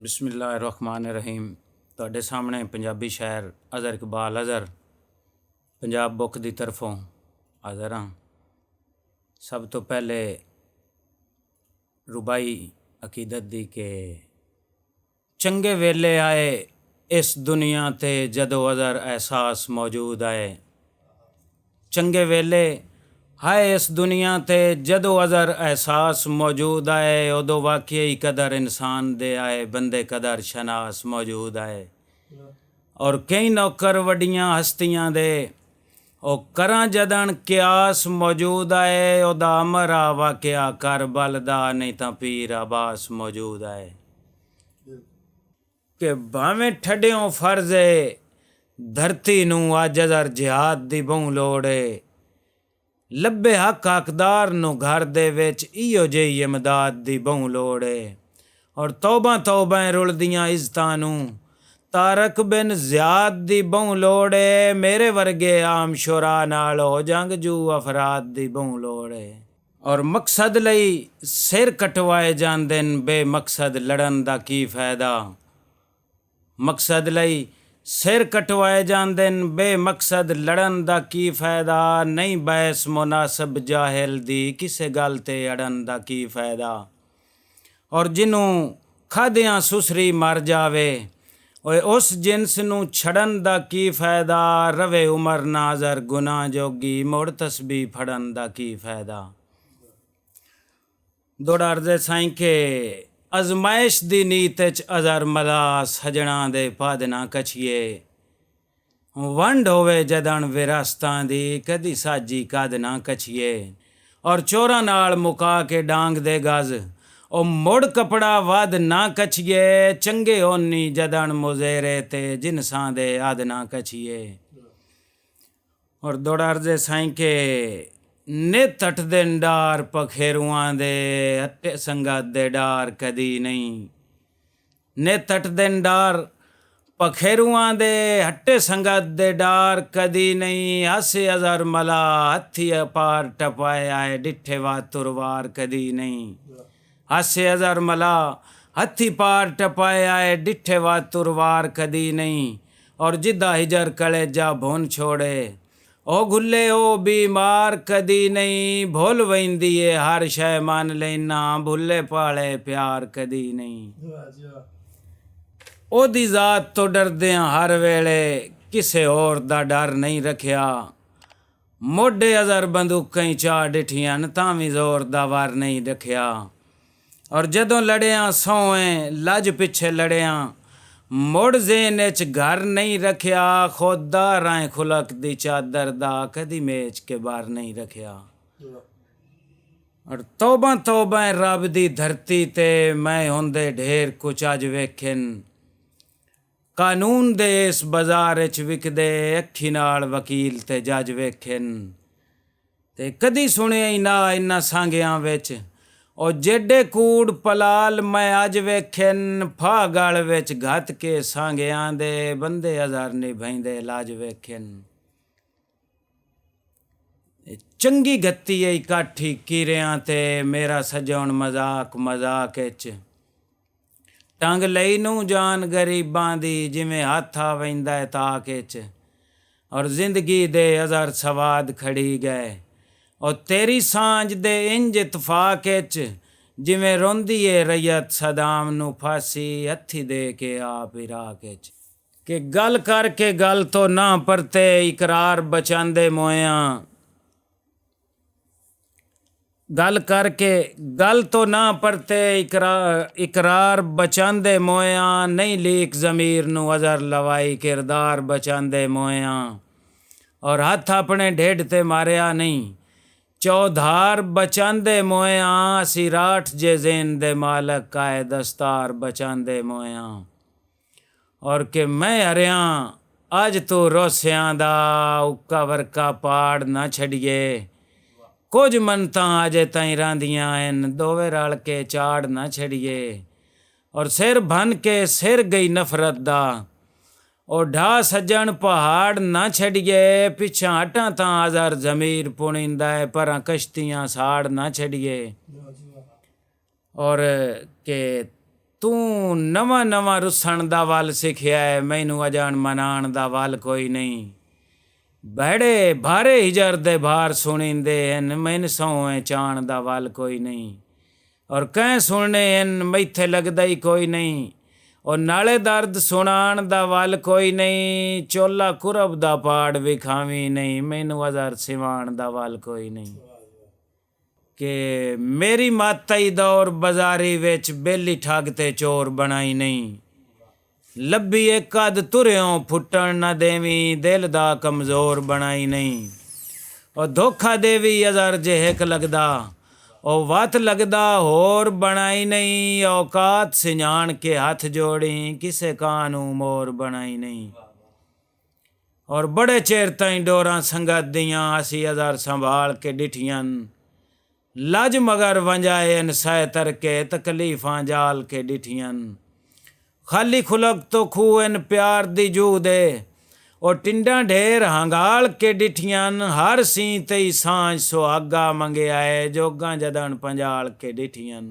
ਬਿਸਮਿਲ੍ਲਾਹਿਰਰਹਿਮਾਨਿਰਰਹੀਮ। ਤੁਹਾਡੇ ਸਾਹਮਣੇ ਪੰਜਾਬੀ ਸ਼ਾਇਰ ਅਜ਼ਹਰ ਇਕਬਾਲ ਅਜ਼ਹਰ ਪੰਜਾਬ ਬੁੱਕ ਦੀ ਤਰਫੋਂ ਹਾਜ਼ਰ ਹਾਂ। ਸਭ ਤੋਂ ਪਹਿਲੇ ਰੁਬਾਈ ਅਕੀਦਤ ਦੀ ਕਿ ਚੰਗੇ ਵੇਲੇ ਆਏ ਇਸ ਦੁਨੀਆ 'ਤੇ ਜਦੋਂ ਅਜ਼ਹਰ ਅਹਿਸਾਸ ਮੌਜੂਦ ਆਏ। ਚੰਗੇ ਵੇਲੇ ਹਾਏ ਇਸ ਦੁਨੀਆ 'ਤੇ ਜਦੋਂ ਅਜ਼ਹਰ ਅਹਿਸਾਸ ਮੌਜੂਦ ਆਏ। ਉਦੋਂ ਵਾਕਿਆ ਕਦਰ ਇਨਸਾਨ ਦੇ ਆਏ, ਬੰਦੇ ਕਦਰ ਸ਼ਨਾਸ ਮੌਜੂਦ ਆਏ। ਔਰ ਕਈ ਨੌਕਰ ਵੱਡੀਆਂ ਹਸਤੀਆਂ ਦੇ ਉਹ ਕਰਾਂ ਜਦਨ ਕਿਆਸ ਮੌਜੂਦ ਆਏ। ਉਹਦਾ ਅਮਰਾ ਵਾਕਿਆ ਕਰਬਲ ਦਾ, ਨਹੀਂ ਤਾਂ ਪੀਰ ਆਬਾਸ ਮੌਜੂਦ ਆਏ। ਕਿ ਭਾਵੇਂ ਠੱਡਿਓਂ ਫਰਜ਼ ਏ ਧਰਤੀ ਨੂੰ ਅੱਜ ਅਜ਼ਹਰ ਜਿਹਾਦ ਦੀ ਬਹੁ ਲੋੜ ਏ। ਲੱਭੇ ਹੱਕ ਹੱਕਦਾਰ ਨੂੰ ਘਰ ਦੇ ਵਿੱਚ ਇਹੋ ਜਿਹੀ ਇਮਦਾਦ ਦੀ ਬਹੁ ਲੋੜ ਏ। ਔਰ ਤੌਬਾ ਰੁਲਦੀਆਂ ਇੱਜ਼ਤਾਂ ਨੂੰ ਤਾਰਕ ਬਿਨ ਜ਼ਿਆਦ ਦੀ ਬਹੁ ਲੋੜ ਏ। ਮੇਰੇ ਵਰਗੇ ਆਮ ਸ਼ੁਰਾ ਨਾਲ ਹੋ ਜੰਗਜੂ ਅਫਰਾਦ ਦੀ ਬਹੁ ਲੋੜ ਏ। ਔਰ ਮਕਸਦ ਲਈ ਸਿਰ ਕਟਵਾਏ ਜਾਂਦੇ ਨੇ, ਬੇਮਕਸਦ ਲੜਨ ਦਾ ਕੀ ਫਾਇਦਾ। ਮਕਸਦ ਲਈ ਸਿਰ ਕਟਵਾਏ ਜਾਂਦੇ ਨੇ, ਬੇਮਕਸਦ ਲੜਨ ਦਾ ਕੀ ਫਾਇਦਾ। ਨਹੀਂ ਬਹਿਸ ਮੁਨਾਸਬ ਜਾਹਿਲ ਦੀ, ਕਿਸੇ ਗੱਲ 'ਤੇ ਅੜਨ ਦਾ ਕੀ ਫਾਇਦਾ। ਔਰ ਜਿਹਨੂੰ ਖਾਦਿਆਂ ਸੁਸਰੀ ਮਰ ਜਾਵੇ, ਓਏ ਉਸ ਜਿਨਸ ਨੂੰ ਛੜਨ ਦਾ ਕੀ ਫਾਇਦਾ। ਰਵੇ ਉਮਰ ਨਾਜ਼ਰ ਗੁਨਾਹ ਜੋਗੀ, ਮੁੜ ਤਸਬੀਹ ਫੜਨ ਦਾ ਕੀ ਫਾਇਦਾ। ਦੋੜਾ ਅਰਜ਼ੇ ਸਾਈਂ ਕੇ ਅਜ਼ਮਾਇਸ਼ ਦੀ ਨੀਤ 'ਚ ਅਜ਼ਹਰ ਮਲਾ ਸਜਣਾ ਦੇ ਪਦ ਨਾ ਕਛੀਏ। ਵੰਡ ਹੋਵੇ ਜਦਨ ਵਿਰਾਸਤਾਂ ਦੀ, ਕਦੀ ਸਾਜੀ ਕਦ ਨਾ ਕਛੀਏ। ਔਰ ਚੋਰਾਂ ਨਾਲ ਮੁਕਾ ਕੇ ਡਾਂਗ ਦੇ ਗਜ਼, ਉਹ ਮੁੜ ਕਪੜਾ ਵੱਧ ਨਾ ਕਛੀਏ। ਚੰਗੇ ਹੋਨੀ ਜਦਨ ਮੁਜ਼ੇਰੇ ਤੇ, ਜਿਨਸਾਂ ਦੇ ਅੱਧ ਨਾ ਕਛੀਏ। ਔਰ ਦੋੜਾ ਅਰਜ਼ੇ ਸਾਈਂ ਕੇ ਨਿਤ ਅਟਦੇ ਡਾਰ ਪਖੇਰੂਆਂ ਦੇ, ਹੱਟੇ ਸੰਗਤ ਦੇ ਡਾਰ ਕਦੀ ਨਹੀਂ। ਨਿਤ ਅਟਦੇ ਡਾਰ ਪਖੇਰੂਆਂ ਦੇ, ਹੱਟੇ ਸੰਗਤ ਦੇ ਡਾਰ ਕਦੀ ਨਹੀਂ। ਹਾਸੇ ਅਜ਼ਹਰ ਮਲਾ ਹੱਥੀ ਪਾਰ ਟਪਾਇਆ ਏ, ਡਿੱਠੇ ਵਾ ਤੁਰਵਾਰ ਕਦੀ ਨਹੀਂ। ਹਾਸੇ ਅਜ਼ਹਰ ਮਲਾ ਹੱਥੀ ਪਾਰ ਟਪਾਇਆ ਏ, ਡਿੱਠੇ ਵਾ ਤੁਰਵਾਰ ਕਦੀ ਨਹੀਂ। ਔਰ ਜਿੱਦਾਂ ਹਿਜਰ ਕਲੇਜਾ ਭੁਨ ਛੋੜੇ, ਉਹ ਗੁੱਲੇ ਉਹ बीमार कदी नहीं। भुल वैंदी है हर शै मान लेना, भुले पाले प्यार कदी नहीं। ओदी जात तो डरदियां हर वेले, किसे होर दा डर नहीं रखिया। मोढे अज़हर बंदूकां चा डिठियां, तां भी जोर दा वार नहीं रखिया। और जदों लड़ियां सौएं लज पिछे लड़ियां, मुड़ ज़ेन च घर नहीं रखिया। खुद दा राय खुलक दी चादर दा, कदी मेच के बार नहीं रखिया। और तौबा रब दी धरती ते, मैं होंदे ढेर कुछ अज वेखिन। कानून दे इस बाजार च विकदे, अखी नाल वकील ते जज वेखिन। ते कदी सुनिया ही ना इन्ना सांगियां विच, ਉਹ ਜਿਹੜੇ ਕੂੜ ਪਲਾਲ ਮੈਂ ਅੱਜ ਵੇਖਿਨ। ਫਾਹ ਗਲ ਵਿੱਚ ਘੱਤ ਕੇ ਸਾਂਗਿਆਂ ਦੇ, ਬੰਦੇ ਅਜ਼ਹਰ ਨਿਭਾਉਂਦੇ ਲਾਜ ਵੇਖਿਨ। ਚੰਗੀ ਗੱਤੀ ਏ ਇਕੱਠੀ ਕੀਰਿਆਂ ਤੇ, ਮੇਰਾ ਸਜਾਉਣ ਮਜ਼ਾਕ ਮਜ਼ਾਕ ਵਿੱਚ। ਟੰਗ ਲਈ ਨੂੰ ਜਾਨ ਗਰੀਬਾਂ ਦੀ, ਜਿਵੇਂ ਹੱਥ ਆ ਵੈਂਦਾ ਏ ਤਾਕ ਵਿੱਚ। ਔਰ ਜ਼ਿੰਦਗੀ ਦੇ ਅਜ਼ਹਰ ਸਵਾਦ ਖੜੀ ਗਏ, ਉਹ ਤੇਰੀ ਸਾਂਝ ਦੇ ਇੰਜ ਇਤਫਾਕ ਵਿੱਚ। ਜਿਵੇਂ ਰੋਂਦੀ ਏ ਰਈਅਤ ਸਦਾਮ ਨੂੰ ਫਾਂਸੀ, ਹੱਥੀ ਦੇ ਕੇ ਆਪ ਇਰਾਕ ਵਿੱਚ। ਕਿ ਗੱਲ ਕਰਕੇ ਗੱਲ ਤੋਂ ਨਾ ਪਰਤੇ, ਇਕਰਾਰ ਬਚਾਉਂਦੇ ਮੋਇਆਂ। ਗੱਲ ਕਰਕੇ ਗੱਲ ਤੋਂ ਨਾ ਪਰਤੇ, ਇਕਰਾਰ ਬਚਾਉਂਦੇ ਮੋਇਆਂ। ਨਹੀਂ ਲੀਕ ਜ਼ਮੀਰ ਨੂੰ ਅਜ਼ਹਰ ਲਵਾਈ, ਕਿਰਦਾਰ ਬਚਾਉਂਦੇ ਮੋਇਆਂ। ਔਰ ਹੱਥ ਆਪਣੇ ਢਿੱਡ ਤੇ ਮਾਰਿਆ ਨਹੀਂ, ਚੌਧਾਰ ਬਚਾਉਂਦੇ ਮੋਇਆਂ। ਅਸੀਂ ਰਾਠ ਜੇ ਜ਼ੇਨ ਦੇ ਮਾਲਕ, ਕਾਏ ਦਸਤਾਰ ਬਚਾਉਂਦੇ ਮੋਇਆਂ। ਔਰ ਕਿ ਮੈਂ ਹਰਿਆਂ ਅੱਜ ਤੂੰ ਰੋਸਿਆਂ ਦਾ, ਉੱਕਾ ਵਰਕਾ ਪਾੜ ਨਾ ਛੱਡੀਏ। ਕੁਝ ਮੰਨਤਾਂ ਅਜੇ ਤਾਈਂ ਰਾਂਦੀਆਂ ਹਨ, ਦੋਵੇਂ ਰਲ ਕੇ ਚਾੜ ਨਾ ਛੱਡੀਏ। ਔਰ ਸਿਰ ਭੰਨ ਕੇ ਸਿਰ ਗਈ ਨਫ਼ਰਤ ਦਾ, ਉਹ ਢਾ ਸੱਜਣ ਪਹਾੜ ਨਾ ਛੱਡੀਏ। ਪਿੱਛਾਂ ਹਟਾਂ ਤਾਂ ਅਜ਼ਹਰ ਜ਼ਮੀਰ ਪੁਣੀਂਦਾ ਹੈ, ਪਰਾਂ ਕਸ਼ਤੀਆਂ ਸਾੜ ਨਾ ਛੱਡੀਏ। ਔਰ ਕਿ ਤੂੰ ਨਵਾਂ ਨਵਾਂ ਰੁੱਸਣ ਦਾ ਵੱਲ ਸਿੱਖਿਆ ਹੈ, ਮੈਨੂੰ ਅਜਾਣ ਮਨਾਣ ਦਾ ਵੱਲ ਕੋਈ ਨਹੀਂ। ਬੜੇ ਭਾਰੇ ਹਿਜਰ ਦੇ ਭਾਰ ਸੁਣੀਂਦੇ ਹਨ, ਮੈਨੂੰ ਸੌਂ ਚਾਣ ਦਾ ਵੱਲ ਕੋਈ ਨਹੀਂ। ਔਰ ਕਹਿ ਸੁਣਨੇ ਹਨ ਮੈਥੇ ਲੱਗਦਾ ਹੀ ਕੋਈ ਨਹੀਂ। ਉਹ ਨਾਲੇ ਦਰਦ ਸੁਣਾਣ ਦਾ ਵੱਲ ਕੋਈ ਨਹੀਂ। ਚੋਲਾ ਕੁਰਬ ਦਾ ਪਾੜ ਵਿਖਾਵੀਂ ਨਹੀਂ, ਮੈਨੂੰ ਅਜ਼ਰ ਸਿਵਾਣ ਦਾ ਵੱਲ ਕੋਈ ਨਹੀਂ। ਕਿ ਮੇਰੀ ਮਾਤਾਈ ਦੌਰ ਬਾਜ਼ਾਰੀ ਵਿੱਚ ਬੇਲੀ ਠੱਗ ਤੇ ਚੋਰ ਬਣਾਈ ਨਹੀਂ। ਲੱਭੀ ਇੱਕ ਅੱਧ ਤੁਰਿਓਂ ਫੁੱਟਣ ਨਾ ਦੇਵੀਂ, ਦਿਲ ਦਾ ਕਮਜ਼ੋਰ ਬਣਾਈ ਨਹੀਂ। ਉਹ ਧੋਖਾ ਦੇਵੀ ਅਜ਼ਰ ਜੇ ਹਿੱਕ ਲੱਗਦਾ, ਉਹ ਵਤ ਲੱਗਦਾ ਹੋਰ ਬਣਾਈ ਨਹੀਂ। ਔਕਾਤ ਸਿਆਣ ਕੇ ਹੱਥ ਜੋੜੀ, ਕਿਸੇ ਕਾਂ ਨੂੰ ਮੋਰ ਬਣਾਈ ਨਹੀਂ। ਔਰ ਬੜੇ ਚਿਰ ਤਾਈਂ ਡੋਰਾਂ ਸੰਗਤ ਦੀਆਂ ਅਸੀਂ ਅਜ਼ਰ ਸੰਭਾਲ ਕੇ ਡਿਠੀਆਂ। ਲੱਜ ਮਗਰ ਵੰਜਾਏ ਸਹਿ ਤਰਕੇ, ਤਕਲੀਫਾਂ ਜਾਲ ਕੇ ਡਿਠੀਆਂ। ਖਾਲੀ ਖੁਲਕ ਤੋਂ ਖੂਨ ਪਿਆਰ ਦੀ ਜੂ ਦੇ, ਉਹ ਟਿੰਡਾਂ ਢੇਰ ਹੰਗਾਲ ਕੇ ਡਿਠੀਆਂ। ਹਰ ਸੀ ਤਈ ਸਾਂਝ ਸੁਹਾਗਾ ਮੰਗਿਆ ਏ, ਜੋਗਾਂ ਜਦਨ ਪੰਜਾਲ ਕੇ ਡਿਠੀਆਂ।